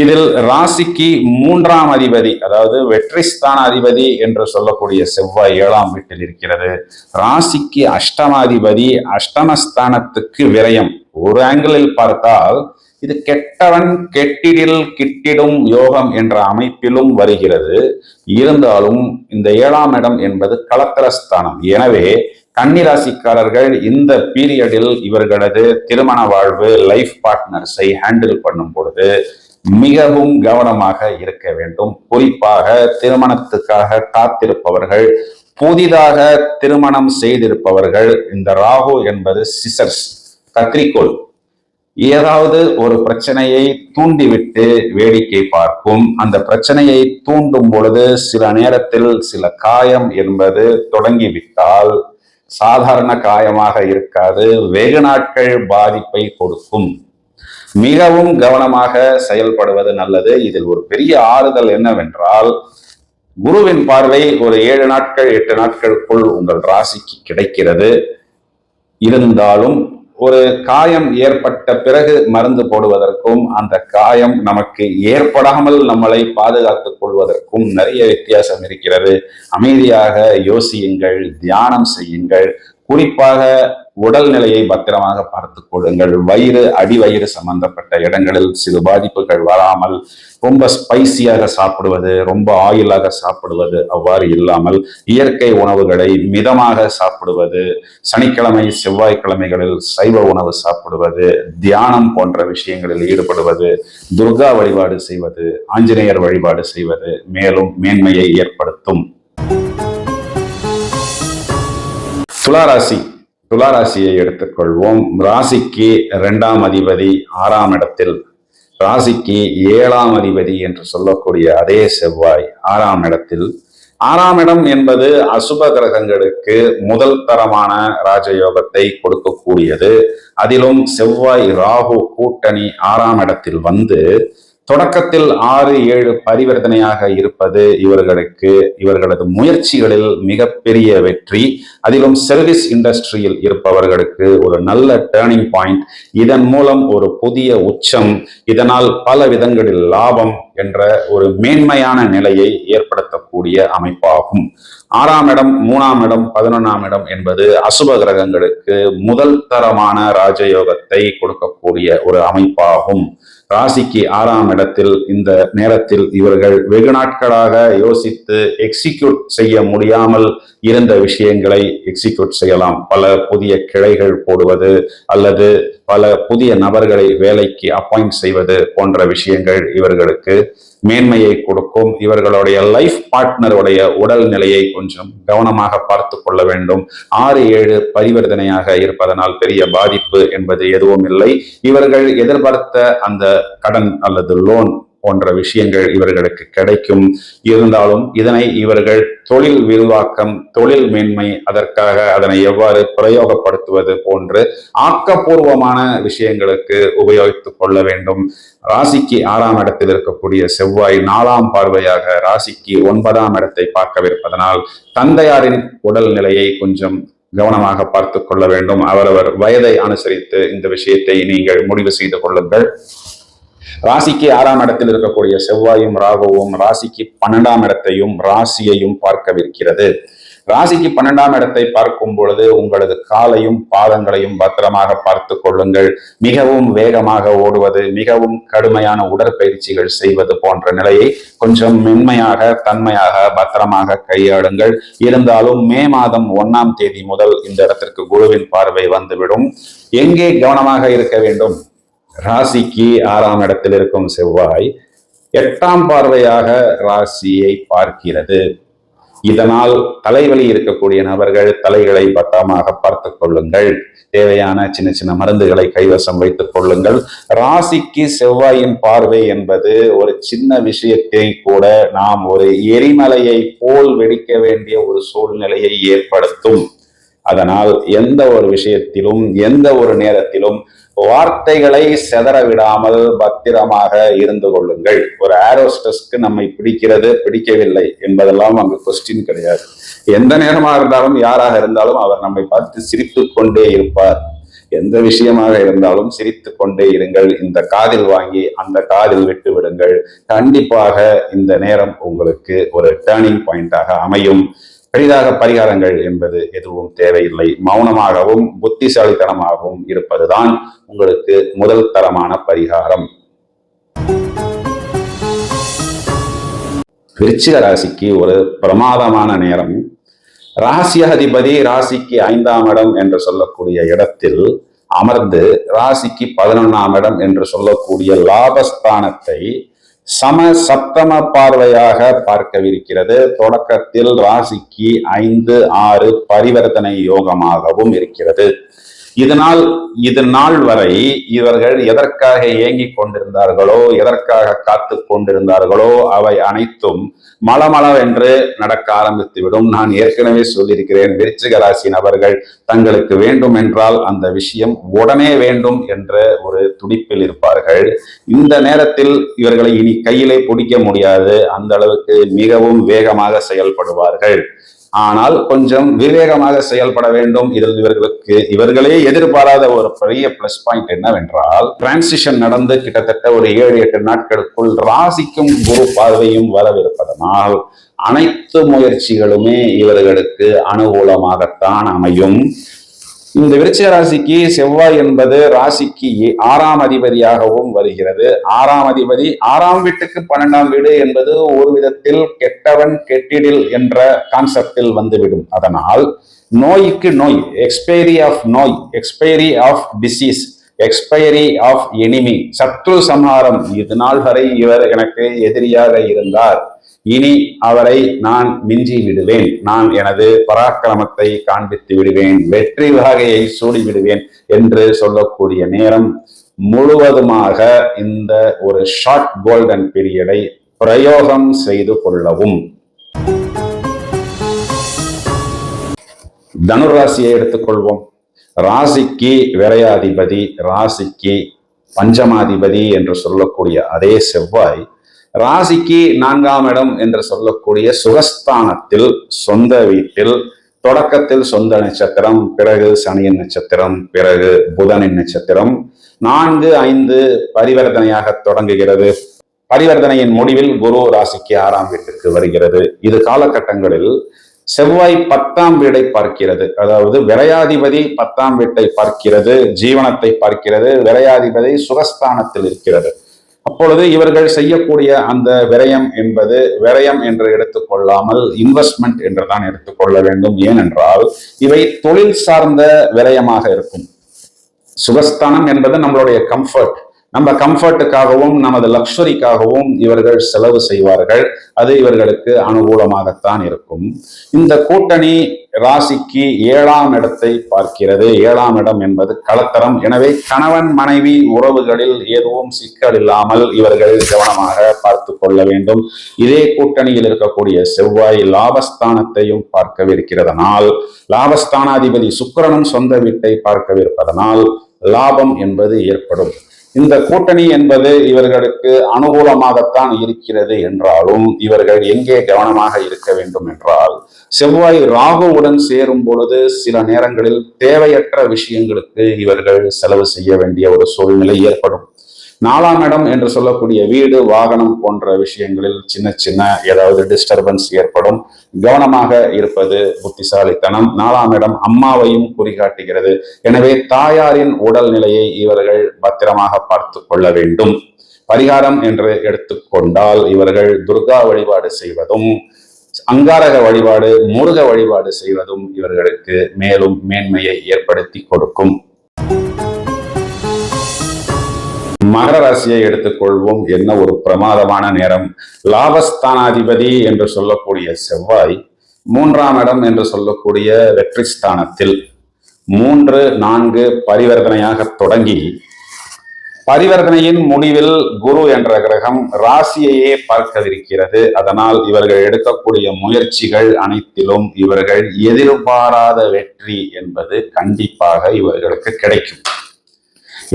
இதில் ராசிக்கு 3ஆம் அதிபதி, அதாவது வெற்றிஸ்தான அதிபதி என்று சொல்லக்கூடிய செவ்வாய் 7ஆம் வீட்டில் இருக்கிறது. ராசிக்கு அஷ்டமாதிபதி அஷ்டமஸ்தானத்துக்கு விரயம். ஒரு ஆங்கிளில் பார்த்தால் இது கெட்டவன் கெட்டிடில் கிட்டிடும் யோகம் என்ற அமைப்பிலும் வருகிறது. இருந்தாலும் இந்த 7ஆம் இடம் என்பது களத்திரஸ்தானம். எனவே கன்னிராசிக்காரர்கள் இந்த பீரியடில் இவர்களது திருமண வாழ்வு, லைஃப் பார்ட்னர்ஸை ஹேண்டில் பண்ணும் பொழுது மிகவும் கவனமாக இருக்க வேண்டும். குறிப்பாக திருமணத்துக்காக காத்திருப்பவர்கள், புதிதாக திருமணம் செய்திருப்பவர்கள், இந்த ராகு என்பது சிசர்ஸ், கத்திரிக்கோள். ஏதாவது ஒரு பிரச்சனையை தூண்டிவிட்டு வேடிக்கை பார்க்கும். அந்த பிரச்சனையை தூண்டும் பொழுது சில நேரத்தில் சில காயம் என்பது தொடங்கிவிட்டால் சாதாரண காயமாக இருக்காது, வெகு நாட்கள் பாதிப்பை கொடுக்கும். மிகவும் கவனமாக செயல்படுவது நல்லது. இதில் ஒரு பெரிய ஆறுதல் என்னவென்றால், குருவின் பார்வை ஒரு 7 நாட்கள் 8 நாட்களுக்குள் உங்கள் ராசிக்கு கிடைக்கிறது. இருந்தாலும் ஒரு காயம் ஏற்பட்ட பிறகு மருந்து போடுவதற்கும் அந்த காயம் நமக்கு ஏற்படாமல் நம்மளை பாதுகாத்துக் கொள்வதற்கும் நிறைய வித்தியாசம் இருக்கிறது. அமைதியாக யோசியுங்கள், தியானம் செய்யுங்கள். குறிப்பாக உடல்நிலையை பத்திரமாக பார்த்துக் கொள்ளுங்கள். வயிறு, அடிவயிறு சம்பந்தப்பட்ட இடங்களில் சிறு பாதிப்புகள் வராமல், ரொம்ப ஸ்பைசியாக சாப்பிடுவது, ரொம்ப ஆயிலாக சாப்பிடுவது அவ்வாறு இல்லாமல் இயற்கை உணவுகளை மிதமாக சாப்பிடுவது, சனிக்கிழமை செவ்வாய்க்கிழமைகளில் சைவ உணவு சாப்பிடுவது, தியானம் போன்ற விஷயங்களில் ஈடுபடுவது, துர்கா வழிபாடு செய்வது, ஆஞ்சநேயர் வழிபாடு செய்வது மேலும் மேன்மையை ஏற்படுத்தும். துளாராசியை எடுத்துக்கொள்வோம். ராசிக்கு 2ஆம் அதிபதி 6ஆம் இடத்தில், ராசிக்கு 7ஆம் அதிபதி என்று சொல்லக்கூடிய அதே செவ்வாய் 6ஆம் இடத்தில். 6ஆம் இடம் என்பது அசுப கிரகங்களுக்கு முதல் தரமான ராஜயோகத்தை கொடுக்கக்கூடியது. அதிலும் செவ்வாய் ராகு கூட்டணி 6ஆம் இடத்தில் வந்து தொடக்கத்தில் 6-7 பரிவர்த்தனையாக இருப்பது இவர்களது முயற்சிகளில் மிகப்பெரிய வெற்றி. அதிலும் சர்வீஸ் இண்டஸ்ட்ரியில் இருப்பவர்களுக்கு ஒரு நல்ல டேர்னிங் பாயிண்ட். இதன் மூலம் ஒரு புதிய உச்சம், இதனால் பல விதங்களில் லாபம் என்ற ஒரு மேன்மையான நிலையை ஏற்படுத்தக்கூடிய அமைப்பாகும். 6ஆம் இடம், 3ஆம் இடம், 11ஆம் இடம் என்பது அசுப கிரகங்களுக்கு முதல் தரமான ராஜயோகத்தை கொடுக்கக்கூடிய ஒரு அமைப்பாகும். ராசிக்கு 6ஆம் இடத்தில் இந்த நேரத்தில் இவர்கள் வெகு நாட்களாக யோசித்து எக்ஸிக்யூட் செய்ய முடியாமல் இருந்த விஷயங்களை எக்ஸிக்யூட் செய்யலாம். பல புதிய கிளைகள் போடுவது அல்லது பல புதிய நபர்களை வேலைக்கு அப்பாயிண்ட் செய்வது போன்ற விஷயங்கள் இவர்களுக்கு மேன்மையை கொடுக்கும். இவர்களுடைய லைஃப் பார்ட்னருடைய உடல் நிலையை கொஞ்சம் கவனமாக பார்த்து கொள்ள வேண்டும். 6-7 பரிவர்த்தனையாக இருப்பதனால் பெரிய பாதிப்பு என்பது எதுவும் இல்லை. இவர்கள் எதிர்பார்த்த அந்த கடன் அல்லது லோன் போன்ற விஷயங்கள் இவர்களுக்கு கிடைக்கும். இருந்தாலும் இதனை இவர்கள் தொழில் விரிவாக்கம், தொழில் மேன்மை, அதற்காக அதனை எவ்வாறு பிரயோகப்படுத்துவது போன்று ஆக்கப்பூர்வமான விஷயங்களுக்கு உபயோகித்துக் கொள்ள வேண்டும். ராசிக்கு 6ஆம் இடத்தில் இருக்கக்கூடிய செவ்வாய் 4ஆம் பார்வையாக ராசிக்கு 9ஆம் இடத்தை பார்க்கவிருப்பதனால் தந்தையாரின் உடல் நிலையை கொஞ்சம் கவனமாக பார்த்துக் கொள்ள வேண்டும். அவரவர் வயதை அனுசரித்து இந்த விஷயத்தை நீங்கள் முடிவு செய்து கொள்ளுங்கள். ராசிக்கு 6ஆம் இடத்தில் இருக்கக்கூடிய செவ்வாயும் ராகுவும் ராசிக்கு 12ஆம் இடத்தையும் ராசியையும் பார்க்கவிருக்கிறது. ராசிக்கு 12ஆம் இடத்தை பார்க்கும் பொழுது உங்களது காலையும் பாதங்களையும் பத்திரமாக பார்த்து கொள்ளுங்கள். மிகவும் வேகமாக ஓடுவது, மிகவும் கடுமையான உடற்பயிற்சிகள் செய்வது போன்ற நிலையை கொஞ்சம் மென்மையாக, தன்மையாக, பத்திரமாக கையாளுங்கள். இருந்தாலும் மே மாதம் 1ஆம் தேதி முதல் இந்த இடத்திற்கு குருவின் பார்வை வந்துவிடும். எங்கே கவனமாக இருக்க வேண்டும்? ராசிக்கு 6ஆம் இடத்தில் இருக்கும் செவ்வாய் 8ஆம் பார்வையாக ராசியை பார்க்கிறது. இதனால் தலைவலி இருக்கக்கூடிய நபர்கள் தலைகளை பத்திரமாக பார்த்துக் கொள்ளுங்கள். தேவையான சின்ன சின்ன மருந்துகளை கைவசம் வைத்துக் கொள்ளுங்கள். ராசிக்கு செவ்வாயின் பார்வை என்பது ஒரு சின்ன விஷயத்தை கூட நாம் ஒரு எரிமலையை போல் வெடிக்க வேண்டிய ஒரு சூழ்நிலையை ஏற்படுத்தும். அதனால் எந்த ஒரு விஷயத்திலும், எந்த ஒரு நேரத்திலும் வார்த்தைகளை செதற விடாமல் பத்திரமாக இருந்து கொள்ளுங்கள். ஒரு ஏரோஸ்டஸ்க்கு நம்மை பிடிக்கிறது, பிடிக்கவில்லை என்பதெல்லாம் அங்கு கொஸ்டின் கிடையாது. எந்த நேரமாக இருந்தாலும், யாராக இருந்தாலும் அவர் நம்மை பார்த்து சிரித்து கொண்டே இருப்பார். எந்த விஷயமாக இருந்தாலும் சிரித்து கொண்டே இருங்கள். இந்த காதில் வாங்கி அந்த காதில் விட்டு விடுங்கள். கண்டிப்பாக இந்த நேரம் உங்களுக்கு ஒரு டேர்னிங் பாயிண்டாக அமையும். பெரிதாக பரிகாரங்கள் என்பது எதுவும் தேவையில்லை. மௌனமாகவும் புத்திசாலித்தனமாகவும் இருப்பதுதான் உங்களுக்கு முதல் தரமான பரிகாரம். விருச்சிக ராசிக்கு ஒரு பிரமாதமான நேரம். ராசியாதிபதி ராசிக்கு 5ஆம் இடம் என்று சொல்லக்கூடிய இடத்தில் அமர்ந்து ராசிக்கு 11ஆம் இடம் என்று சொல்லக்கூடிய லாபஸ்தானத்தை சப்தம பார்வையாக பார்க்கவிருக்கிறது. தொடக்கத்தில் ராசிக்கு 5, 6 பரிவர்த்தனை யோகமாகவும் இருக்கிறது. இது நாள் வரை இவர்கள் எதற்காக ஏங்கிக் கொண்டிருந்தார்களோ, எதற்காக காத்து கொண்டிருந்தார்களோ, அவை அனைத்தும் மளமளவென்று நடக்க ஆரம்பித்துவிடும். நான் ஏற்கனவே சொல்லியிருக்கிறேன், விருச்சிக ராசி நபர்கள் தங்களுக்கு வேண்டும் என்றால் அந்த விஷயம் உடனே வேண்டும் என்ற ஒரு துடிப்பில் இருப்பார்கள். இந்த நேரத்தில் இவர்களை இனி கையிலே பிடிக்க முடியாது, அந்த அளவுக்கு மிகவும் வேகமாக செயல்படுவார்கள். ஆனால் கொஞ்சம் விவேகமாக செயல்பட வேண்டும். இதில் இவர்களே எதிர்பாராத ஒரு பெரிய பிளஸ் பாயிண்ட் என்னவென்றால், டிரான்சிஷன் நடந்து கிட்டத்தட்ட ஒரு 7-8 நாட்களுக்குள் ராசிக்கும் குரு பார்வையும் வரவிருப்பதனால் அனைத்து முயற்சிகளுமே இவர்களுக்கு அனுகூலமாகத்தான் அமையும். இந்த விருச்சிக ராசிக்கு செவ்வாய் என்பது ராசிக்கு 6ஆம் அதிபதியாகவும் வருகிறது. 6ஆம் அதிபதி 6ஆம் வீட்டுக்கு 12ஆம் வீடு என்பது ஒரு விதத்தில் கெட்டவன் கெட்டிடில் என்ற கான்செப்டில் வந்துவிடும். அதனால் நோய்க்கு நோய், expiry of disease, expiry of enemy, சத்ரு சம்ஹாரம். இது நாள் வரை இவர் எனக்கு எதிரியாக இருந்தார், இனி அவரை நான் மிஞ்சி விடுவேன், நான் எனது பராக்கிரமத்தை காண்பித்து விடுவேன், வெற்றி வாகையை சூடி விடுவேன் என்று சொல்லக்கூடிய நேரம் முழுவதுமாக இந்த ஒரு ஷார்ட் கோல்டன் பீரியடை பிரயோகம் செய்து கொள்ளவும். தனுராசியை எடுத்துக்கொள்வோம். ராசிக்கு விரையாதிபதி, ராசிக்கு பஞ்சமாதிபதி என்று சொல்லக்கூடிய அதே செவ்வாய் ராசிக்கு 4ஆம் இடம் என்று சொல்லக்கூடிய சுகஸ்தானத்தில், சொந்த வீட்டில், தொடக்கத்தில் சொந்த நட்சத்திரம், பிறகு சனியின் நட்சத்திரம், பிறகு புதனின் நட்சத்திரம், 4, 5 பரிவர்த்தனையாக தொடங்குகிறது. பரிவர்த்தனையின் முடிவில் குரு ராசிக்கு 6ஆம் வீட்டுக்கு வருகிறது. இது காலகட்டங்களில் செவ்வாய் 10ஆம் வீடை பார்க்கிறது. அதாவது விரையாதிபதி 10ஆம் வீட்டை பார்க்கிறது, ஜீவனத்தை பார்க்கிறது. விரையாதிபதி சுகஸ்தானத்தில் இருக்கிறது. அப்பொழுது இவர்கள் செய்யக்கூடிய அந்த விரயம் என்பது விரயம் என்று எடுத்துக்கொள்ளாமல் இன்வெஸ்ட்மெண்ட் என்றுதான் எடுத்துக்கொள்ள வேண்டும். ஏனென்றால் இவை தொழில் சார்ந்த விரயமாக இருக்கும். சுகஸ்தானம் என்பது நம்மளுடைய கம்ஃபர்ட், நம்ம கம்ஃபர்ட்டுக்காகவும் நமது லக்ஸரிக்காகவும் இவர்கள் செலவு செய்வார்கள். அது இவர்களுக்கு அனுகூலமாகத்தான் இருக்கும். இந்த கூட்டணி ராசிக்கு 7ஆம் இடத்தை பார்க்கிறது. 7ஆம் இடம் என்பது களத்தரம். எனவே கணவன் மனைவி உறவுகளில் எதுவும் சிக்கல் இல்லாமல் இவர்கள் கவனமாக பார்த்து கொள்ள வேண்டும். இதே கூட்டணியில் இருக்கக்கூடிய செவ்வாய் லாபஸ்தானத்தையும் பார்க்கவிருக்கிறதனால், லாபஸ்தானாதிபதி சுக்கிரனும் சொந்த வீட்டை பார்க்கவிருப்பதனால் லாபம் என்பது ஏற்படும். இந்த கூட்டணி என்பது இவர்களுக்கு அனுகூலமாகத்தான் இருக்கிறது என்றாலும் இவர்கள் எங்கே கவனமாக இருக்க வேண்டும் என்றால், செவ்வாய் ராகுவுடன் சேரும் பொழுது சில நேரங்களில் தேவையற்ற விஷயங்களுக்கு இவர்கள் செலவு செய்ய வேண்டிய ஒரு சூழ்நிலை ஏற்படும். 4ஆம் இடம் என்று சொல்லக்கூடிய வீடு, வாகனம் போன்ற விஷயங்களில் சின்ன சின்ன ஏதாவது டிஸ்டர்பன்ஸ் ஏற்படும். கவனமாக இருப்பது புத்திசாலித்தனம். 4ஆம் இடம் அம்மாவையும் குறிகாட்டுகிறது. எனவே தாயாரின் உடல் நிலையை இவர்கள் பத்திரமாக பார்த்து கொள்ள வேண்டும். பரிகாரம் என்று எடுத்துக்கொண்டால் இவர்கள் துர்கா வழிபாடு செய்வதும், அங்காரக வழிபாடு, முருக வழிபாடு செய்வதும் இவர்களுக்கு மேலும் மேன்மையை ஏற்படுத்தி கொடுக்கும். மகர ராசியை எடுத்துக்கொள்வோம். என்ன ஒரு பிரமாதமான நேரம். லாபஸ்தானாதிபதி என்று சொல்லக்கூடிய செவ்வாய் 3ஆம் இடம் என்று சொல்லக்கூடிய வெற்றி ஸ்தானத்தில் 3, 4 பரிவர்த்தனையாக தொடங்கி பரிவர்த்தனையின் முடிவில் குரு என்ற கிரகம் ராசியையே பார்க்கவிருக்கிறது. அதனால் இவர்கள் எடுக்கக்கூடிய முயற்சிகள் அனைத்திலும் இவர்கள் எதிர்பாராத வெற்றி என்பது கண்டிப்பாக இவர்களுக்கு கிடைக்கும்.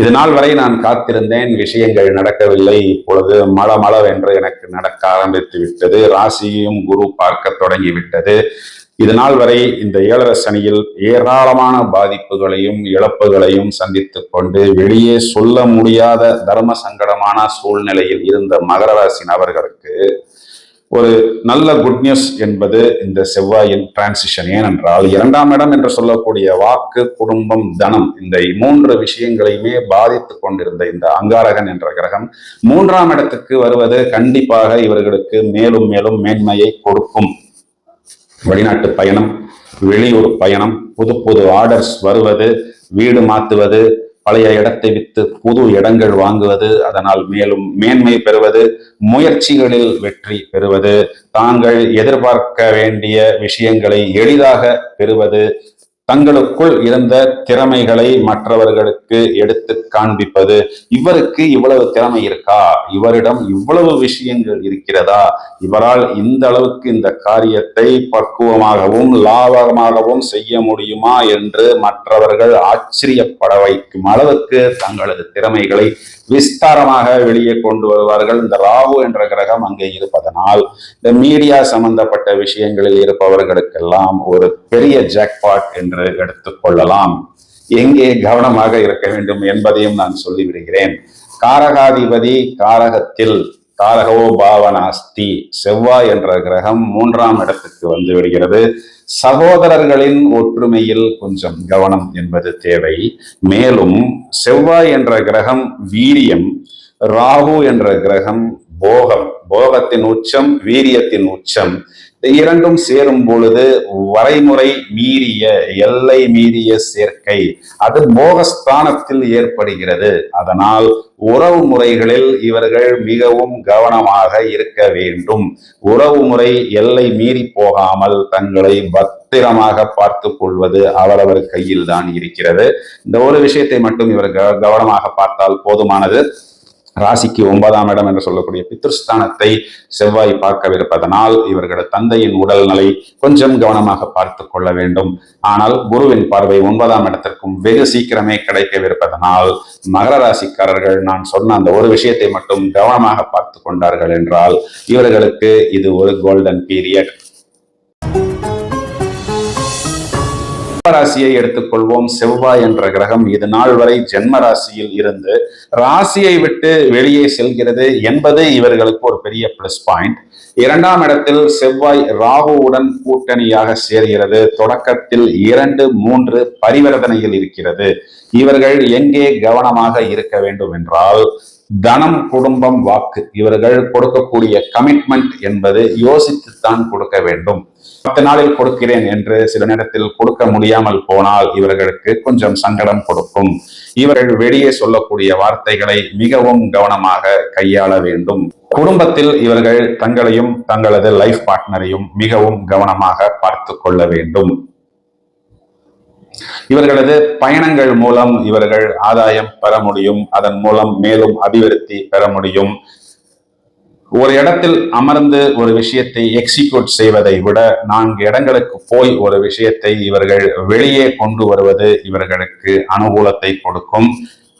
இது நாள் வரை நான் காத்திருந்தேன், விஷயங்கள் நடக்கவில்லை. இப்பொழுது மளமளவென்று எனக்கு நடக்க ஆரம்பித்து விட்டது. ராசியையும் குரு பார்க்க தொடங்கிவிட்டது. இது நாள் வரை இந்த 7.5 சனியில் ஏராளமான பாதிப்புகளையும் இழப்புகளையும் சந்தித்துக் கொண்டு வெளியே சொல்ல முடியாத தர்ம சங்கடமான சூழ்நிலையில் இருந்த மகர ராசி நபர்களுக்கு ஒரு நல்ல குட் நியூஸ் என்பது இந்த செவ்வாயின் டிரான்சிஷன். ஏனென்றால் 2ஆம் இடம் என்று சொல்லக்கூடிய வாக்கு, குடும்பம், தனம், இந்த 3 விஷயங்களையுமே பாதித்து கொண்டிருந்த இந்த அங்காரகன் என்ற கிரகம் 3ஆம் இடத்துக்கு வருவது கண்டிப்பாக இவர்களுக்கு மேலும் மேலும் மேன்மையை கொடுக்கும். வெளிநாட்டு பயணம், வெளியூர் பயணம், புது புது ஆர்டர்ஸ் வருவது, வீடு மாத்துவது, பழைய இடத்தை வித்து புது இடங்கள் வாங்குவது, அதனால் மேலும் மேன்மை பெறுவது, முயற்சிகளில் வெற்றி பெறுவது, தாங்கள் எதிர்பார்க்க வேண்டிய விஷயங்களை எளிதாக பெறுவது, தங்களுக்குள் இருந்த திறமைகளை மற்றவர்களுக்கு எடுத்து காண்பிப்பது. இவருக்கு இவ்வளவு திறமை இருக்கா, இவரிடம் இவ்வளவு விஷயங்கள் இருக்கிறதா, இவரால் இந்த அளவுக்கு இந்த காரியத்தை பக்குவமாகவும் லாபகமாகவும் செய்ய முடியுமா என்று மற்றவர்கள் ஆச்சரியப்பட வைக்கும் அளவுக்கு தங்களது திறமைகளை விஸ்தாரமாக வெளியே கொண்டு வருவார்கள். இந்த ராகு என்ற கிரகம் அங்கே இருப்பதனால் இந்த மீடியா சம்பந்தப்பட்ட விஷயங்களில் இருப்பவர்களுக்கெல்லாம் ஒரு பெரிய ஜாக்பாட் என்று எடுத்துக்கொள்ளலாம். எங்கே கவனமாக இருக்க வேண்டும் என்பதையும் நான் சொல்லிவிடுகிறேன். காரகாதிபதி காரகத்தில் காரகோ பாவனாஸ்தி, செவ்வாய் என்ற கிரகம் 3ஆம் இடத்துக்கு வந்து விடுகிறது. சகோதரர்களின் ஒற்றுமையில் கொஞ்சம் கவனம் என்பது தேவை. மேலும் செவ்வாய் என்ற கிரகம் வீரியம், ராகு என்ற கிரகம் போகம், போகத்தின் உச்சம், வீரியத்தின் உச்சம். இரண்டும் சேரும் பொழுது வரைமுறை மீறிய, எல்லை மீறிய சேர்க்கை, அது போகஸ்தானத்தில் ஏற்படுகிறது. அதனால் உறவு முறைகளில் இவர்கள் மிகவும் கவனமாக இருக்க வேண்டும். உறவு முறை எல்லை மீறி போகாமல் தங்களை பத்திரமாக பார்த்து கொள்வது அவரவர் கையில் தான் இருக்கிறது. இந்த ஒரு விஷயத்தை மட்டும் இவர் கவனமாக பார்த்தால் போதுமானது. ராசிக்கு 9ஆம் இடம் என்று சொல்லக்கூடிய பித்ருஸ்தானத்தை செவ்வாய் பார்க்கவிருப்பதனால் இவர்களது தந்தையின் உடல்நிலை கொஞ்சம் கவனமாக பார்த்து கொள்ள வேண்டும். ஆனால் குருவின் பார்வை 9ஆம் இடத்திற்கும் வெகு சீக்கிரமே கிடைக்கவிருப்பதனால் மகர ராசிக்காரர்கள் நான் சொன்ன அந்த ஒரு விஷயத்தை மட்டும் கவனமாக பார்த்து கொண்டார்கள் என்றால் இவர்களுக்கு இது ஒரு கோல்டன் பீரியட். ராசியை எடுத்துக்கொள்வோம். செவ்வாய் என்ற கிரகம் இது நாள் வரை ஜென்ம ராசியில் இருந்து ராசியை விட்டு வெளியே செல்கிறது என்பது இவர்களுக்கு ஒரு பெரிய பிளஸ் பாயிண்ட். 2ஆம் இடத்தில் செவ்வாய் ராகுவுடன் கூட்டணியாக சேர்கிறது. தொடக்கத்தில் 2, 3 பரிவர்த்தனையில் இருக்கிறது. இவர்கள் எங்கே கவனமாக இருக்க வேண்டும் என்றால் தனம், குடும்பம், வாக்கு, இவர்கள் கொடுக்கக்கூடிய கமிட்மெண்ட் என்பது யோசித்துத்தான் கொடுக்க வேண்டும். 10 நாளில் கொடுக்கிறேன் என்று சில நேரத்தில் கொடுக்க முடியாமல் போனால் இவர்களுக்கு கொஞ்சம் சங்கடம் கொடுக்கும். இவர்கள் வெளியே சொல்லக்கூடிய வார்த்தைகளை மிகவும் கவனமாக கையாள வேண்டும். குடும்பத்தில் இவர்கள் தங்களையும் தங்களது லைஃப் பார்ட்னரையும் மிகவும் கவனமாக பார்த்து கொள்ள வேண்டும். இவர்களது பயணங்கள் மூலம் இவர்கள் ஆதாயம் பெற முடியும். அதன் மூலம் மேலும் அபிவிருத்தி பெற முடியும். ஒரு இடத்தில் அமர்ந்து ஒரு விஷயத்தை எக்ஸிக்யூட் செய்வதை விட 4 இடங்களுக்கு போய் ஒரு விஷயத்தை இவர்கள் வெளியே கொண்டு வருவது இவர்களுக்கு அனுகூலத்தை கொடுக்கும்.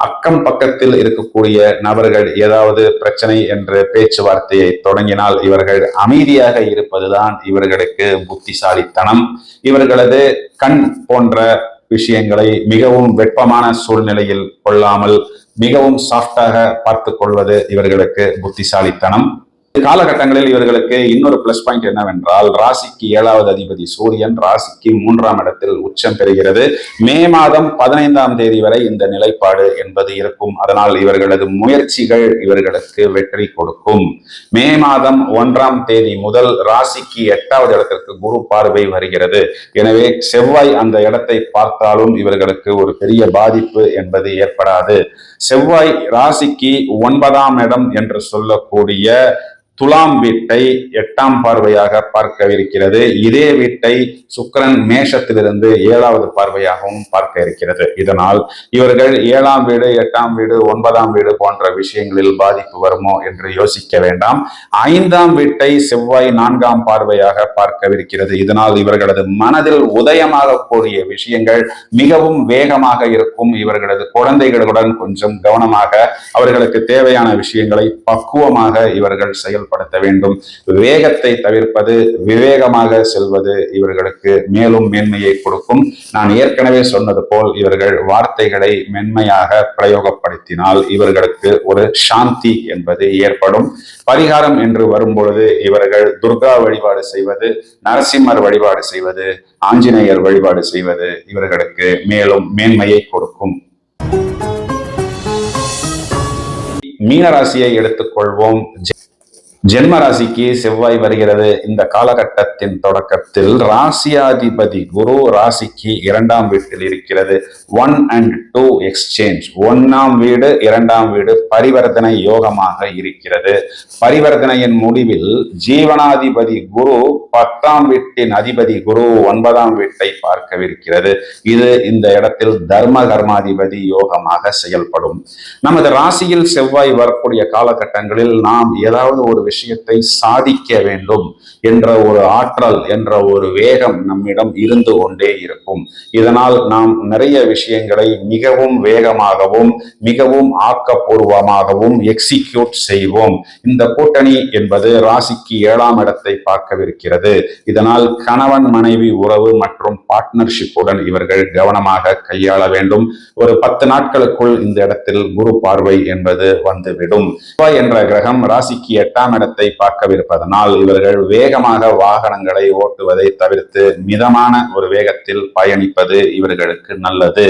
அக்கம் பக்கத்தில் இருக்கக்கூடிய நபர்கள் ஏதாவது பிரச்சனை என்ற பேச்சுவார்த்தையை தொடங்கினால் இவர்கள் அமைதியாக இருப்பதுதான் இவர்களுக்கு புத்திசாலித்தனம். இவர்களது கண் போன்ற விஷயங்களை மிகவும் வெப்பமான சூழ்நிலையில் கொள்ளாமல் மிகவும் சாஃப்டாக பார்த்து கொள்வது இவர்களுக்கு புத்திசாலித்தனம். காலகட்டங்களில் இவர்களுக்கு இன்னொரு பிளஸ் பாயிண்ட் என்னவென்றால் ராசிக்கு 7வது அதிபதி சூரியன் ராசிக்கு 3ஆம் இடத்தில் உச்சம் பெறுகிறது. மே மாதம் 15ஆம் தேதி வரை இந்த நிலைப்பாடு என்பது இருக்கும். அதனால் இவர்களது முயற்சிகள் இவர்களுக்கு வெற்றி கொடுக்கும். மே மாதம் 1ஆம் தேதி முதல் ராசிக்கு 8வது இடத்திற்கு குரு பார்வை வருகிறது. எனவே செவ்வாய் அந்த இடத்தை பார்த்தாலும் இவர்களுக்கு ஒரு பெரிய பாதிப்பு என்பது ஏற்படாது. செவ்வாய் ராசிக்கு 9ஆம் இடம் என்று சொல்லக்கூடிய துலாம் வீட்டை 8ஆம் பார்வையாக பார்க்கவிருக்கிறது. இதே வீட்டை சுக்கிரன் மேஷத்திலிருந்து 7வது பார்வையாகவும் பார்க்க இருக்கிறது. இதனால் இவர்கள் 7ஆம் வீடு, 8ஆம் வீடு, 9ஆம் வீடு போன்ற விஷயங்களில் பாதிப்பு வருமோ என்று யோசிக்க வேண்டாம். 5ஆம் வீட்டை செவ்வாய் 4ஆம் பார்வையாக பார்க்கவிருக்கிறது. இதனால் இவர்களது மனதில் உதயமாக கூடிய விஷயங்கள் மிகவும் வேகமாக இருக்கும். இவர்களது குழந்தைகளுடன் கொஞ்சம் கவனமாக அவர்களுக்கு தேவையான விஷயங்களை பக்குவமாக இவர்கள் செயல்பட செயல்படுத்த வேண்டும். வேகத்தை தவிர்ப்பது, விவேகமாக செல்வது இவர்களுக்கு மேலும் மேன்மையை கொடுக்கும். நான் ஏற்கனவே சொன்னது போல் இவர்கள் வார்த்தைகளை மென்மையாக பிரயோகப்படுத்தினால் இவர்களுக்கு ஒரு சாந்தி என்பது ஏற்படும். பரிகாரம் என்று வரும்பொழுது இவர்கள் துர்கா வழிபாடு செய்வது, நரசிம்மர் வழிபாடு செய்வது, ஆஞ்சநேயர் வழிபாடு செய்வது இவர்களுக்கு மேலும் மேன்மையை கொடுக்கும். மீனராசியை எடுத்துக்கொள்வோம். ஜென்ம ராசிக்கு செவ்வாய் வருகிறது. இந்த காலகட்டத்தின் தொடக்கத்தில் ராசியாதிபதி குரு ராசிக்கு 2ஆம் வீட்டில் இருக்கிறது. 1 and 2 எக்ஸ்சேஞ்ச். 1ஆம் வீடு 2ஆம் வீடு பரிவர்த்தனை யோகமாக இருக்கிறது. பரிவர்த்தனையின் முடிவில் ஜீவனாதிபதி குரு 10ஆம் வீட்டின் அதிபதி குரு 9ஆம் வீட்டை பார்க்கவிருக்கிறது. இது இந்த இடத்தில் தர்ம கர்மாதிபதி யோகமாக செயல்படும். நமது ராசியில் செவ்வாய் வரக்கூடிய காலகட்டங்களில் நாம் ஏதாவது ஒரு விஷயத்தை சாதிக்க வேண்டும் என்ற ஒரு ஆற்றல், என்ற ஒரு வேகம் நம்மிடம் இருந்து கொண்டே இருக்கும். இதனால் நாம் நிறைய விஷயங்களை மிகவும் வேகமாகவும் மிகவும் ஆக்கப்பூர்வமாகவும் எக்ஸிக்யூட் செய்வோம். இந்த கூட்டணி என்பது ராசிக்கு 7ஆம் இடத்தை பார்க்கவிருக்கிறது. இதனால் கணவன் மனைவி உறவு மற்றும் பார்ட்னர்ஷிப்புடன் இவர்கள் கவனமாக கையாள வேண்டும். ஒரு 10 நாட்களுக்குள் இந்த இடத்தில் குரு பார்வை என்பது வந்துவிடும். செவ்வாய் என்ற கிரகம் ராசிக்கு 8ஆம் இடத்தை பார்க்கவிருப்பதனால் இவர்கள் வேகமாக வாகனங்களை ஓட்டுவதை தவிர்த்து மிதமான ஒரு வேகத்தில் பயணிப்பது இவர்களுக்கு நல்லது.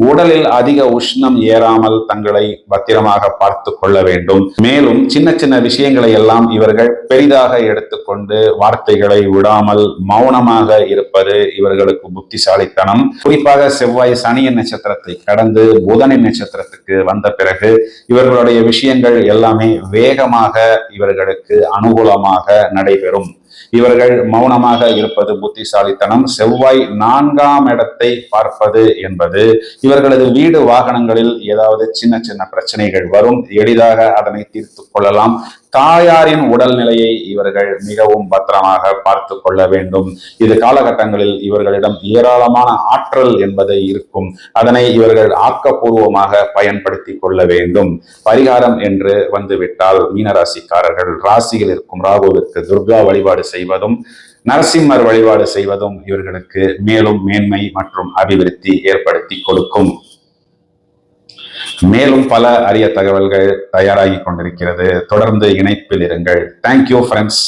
உடலில் அதிக உஷ்ணம் ஏறாமல் தங்களை பத்திரமாக பார்த்து கொள்ள வேண்டும். மேலும் சின்ன சின்ன விஷயங்களை எல்லாம் இவர்கள் பெரிதாக எடுத்துக்கொண்டு வார்த்தைகளை விடாமல் மௌனமாக இருப்பது இவர்களுக்கு புத்திசாலித்தனம். குறிப்பாக செவ்வாய் சனியின் நட்சத்திரத்தை கடந்து புதனின் நட்சத்திரத்துக்கு வந்த பிறகு இவர்களுடைய விஷயங்கள் எல்லாமே வேகமாக இவர்களுக்கு அனுகூலமாக நடைபெறும். இவர்கள் மௌனமாக இருப்பது புத்திசாலித்தனம். செவ்வாய் 4ஆம் இடத்தை பார்ப்பது என்பது இவர்களது வீடு வாகனங்களில் ஏதாவது சின்ன சின்ன பிரச்சனைகள் வரும், எளிதாக அதனை தீர்த்து கொள்ளலாம். தாயாரின் உடல்நிலையை இவர்கள் மிகவும் பத்திரமாக பார்த்து கொள்ள வேண்டும். இது காலகட்டங்களில் இவர்களிடம் ஏராளமான ஆற்றல் என்பதை இருக்கும். அதனை இவர்கள் ஆக்கப்பூர்வமாக பயன்படுத்தி கொள்ள வேண்டும். பரிகாரம் என்று வந்துவிட்டால் மீனராசிக்காரர்கள் ராசியில் இருக்கும் ராகுவிற்கு துர்கா வழிபாடு செய்வதும் நரசிம்மர் வழிபாடு செய்வதும் இவர்களுக்கு மேலும் மேன்மை மற்றும் அபிவிருத்தி ஏற்படுத்தி கொடுக்கும். மேலும் பல அரிய தகவல்கள் தயாராகி கொண்டிருக்கிறது. தொடர்ந்து இணைப்பில் இருங்கள். Thank you friends.